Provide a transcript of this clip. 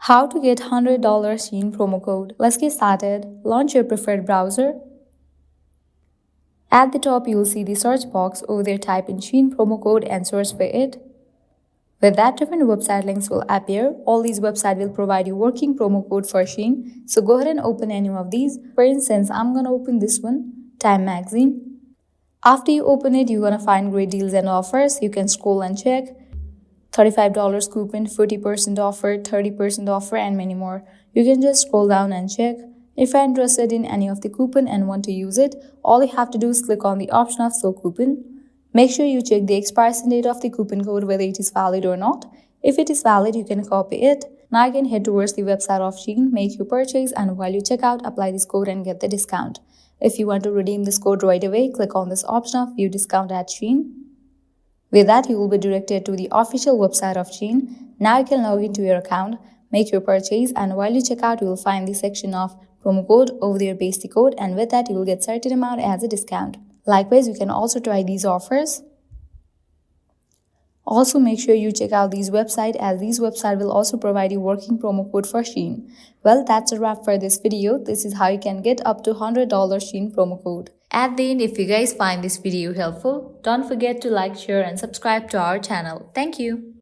How to get $100 Shein promo code. Let's get started. Launch your preferred browser. At the top, you will see the search box. Over there, type in Shein promo code and search for it. With that, different website links will appear. All these websites will provide you working promo code for Shein. So go ahead and open any of these. For instance, I'm gonna open this one, Time Magazine. After you open it, you're gonna find great deals and offers. You can scroll and check. $35 coupon, 40% offer, 30% offer, and many more. You can just scroll down and check. If you're interested in any of the coupon and want to use it, all you have to do is click on the option of show coupon. Make sure you check the expiration date of the coupon code, whether it is valid or not. If it is valid, you can copy it. Now you can head towards the website of Shein, make your purchase, and while you check out, apply this code and get the discount. If you want to redeem this code right away, click on this option of view discount at Shein. With that, you will be directed to the official website of Shein. Now you can log into your account, make your purchase, and while you check out, you will find the section of promo code. Over there, paste the code, and with that, you will get certain amount as a discount. Likewise, you can also try these offers. Also, make sure you check out these websites, as these websites will also provide you working promo code for Shein. Well, that's a wrap for this video. This is how you can get up to $100 Shein promo code. At the end, if you guys find this video helpful, don't forget to like, share, and subscribe to our channel. Thank you.